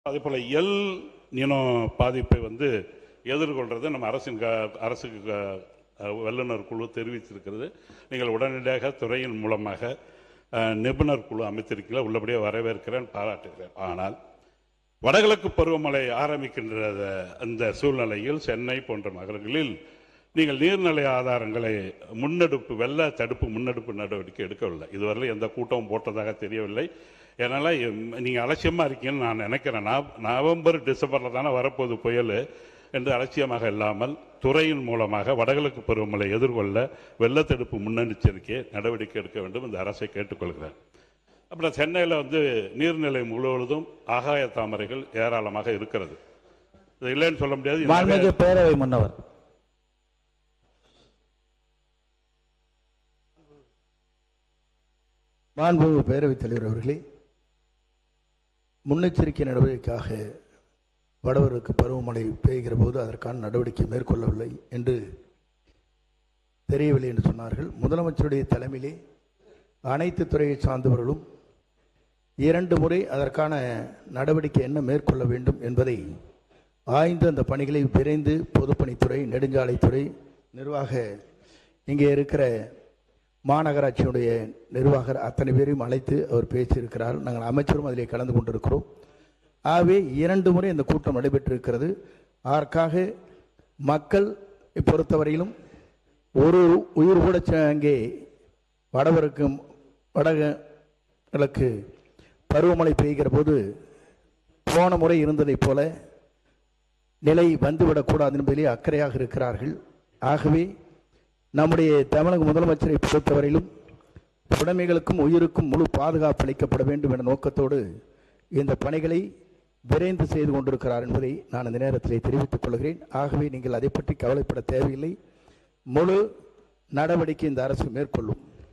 அதே போல் L Niño பாதிப்பை எதிர்கொள்றது நம்ம அரசுக்கு வல்லுநர் குழு தெரிவித்திருக்கிறது. நீங்கள் உடனடியாக துறையின் மூலமாக நிபுணர் குழு அமைத்திருக்கீங்களா, உள்ளபடியே வரவேற்கிறேன், பாராட்டுகிறேன். ஆனால் வடகிழக்கு பருவமழை ஆரம்பிக்கின்ற அந்த சூழ்நிலையில் சென்னை போன்ற நகரங்களில் நீங்கள் நீர்நிலை ஆதாரங்களை வெள்ள தடுப்பு முன்னெடுப்பு நடவடிக்கை எடுக்கவில்லை. இதுவரையில் எந்த கூட்டமும் போட்டதாக தெரியவில்லை. அதனால் நீங்கள் அலட்சியமாக இருக்கீங்கன்னு நான் நினைக்கிறேன். நவம்பர் டிசம்பரில் தானே வரப்போகுது புயல் என்று அலட்சியமாக இல்லாமல் துறையின் மூலமாக வடகிழக்கு பருவமழை எதிர்கொள்ள வெள்ளத்தடுப்பு முன்னெச்சரிக்கை நடவடிக்கை எடுக்க வேண்டும் இந்த அரசை கேட்டுக்கொள்கிறேன். அப்புறம் சென்னையில் நீர்நிலை முழுவதும் ஆகாய தாமரைகள் ஏராளமாக இருக்கிறது. இது இல்லைன்னு சொல்ல முடியாது. பேரவை முன்னவர் மாண்புமிகு பேரவைத் தலைவர் அவர்களே, முன்னெச்சரிக்கை நடவடிக்கையாக வடகிழக்கு பருவமழை பெய்கிற போது அதற்கான நடவடிக்கை மேற்கொள்ளவில்லை என்று தெரியவில்லை என்று சொன்னார்கள். முதலமைச்சருடைய தலைமையிலே அனைத்து துறையை சார்ந்தவர்களும் 2 முறை அதற்கான நடவடிக்கை என்ன மேற்கொள்ள வேண்டும் என்பதை ஆய்ந்து அந்த பணிகளை விரைந்து பொதுப்பணித்துறை, நெடுஞ்சாலைத்துறை நிர்வாக, இங்கே இருக்கிற மாநகராட்சியுடைய நிர்வாகர் அத்தனை பேரையும் அழைத்து அவர் பேசியிருக்கிறார். நாங்கள் அமைச்சரும் அதிலே கலந்து கொண்டிருக்கிறோம். ஆகவே 2 முறை இந்த கூட்டம் நடைபெற்றிருக்கிறது. அதற்காக மக்கள் பொறுத்தவரையிலும் ஒரு உயிர் கூட அங்கே வடகிழக்கு பருவமழை பெய்கிற போது போன முறை இருந்ததைப் போல நிலை வந்துவிடக்கூடாது என்பதிலே அக்கறையாக இருக்கிறார்கள். ஆகவே நம்முடைய தமிழக முதலமைச்சரை பொறுத்தவரையிலும் உடைமைகளுக்கும் உயிருக்கும் முழு பாதுகாப்பு அளிக்கப்பட வேண்டும் என்ற நோக்கத்தோடு இந்த பணிகளை விரைந்து செய்து கொண்டிருக்கிறார் என்பதை நான் இந்த நேரத்தில் தெரிவித்துக் கொள்கிறேன். ஆகவே நீங்கள் அதை பற்றி கவலைப்பட தேவையில்லை. முழு நடவடிக்கை இந்த அரசு மேற்கொள்ளும்.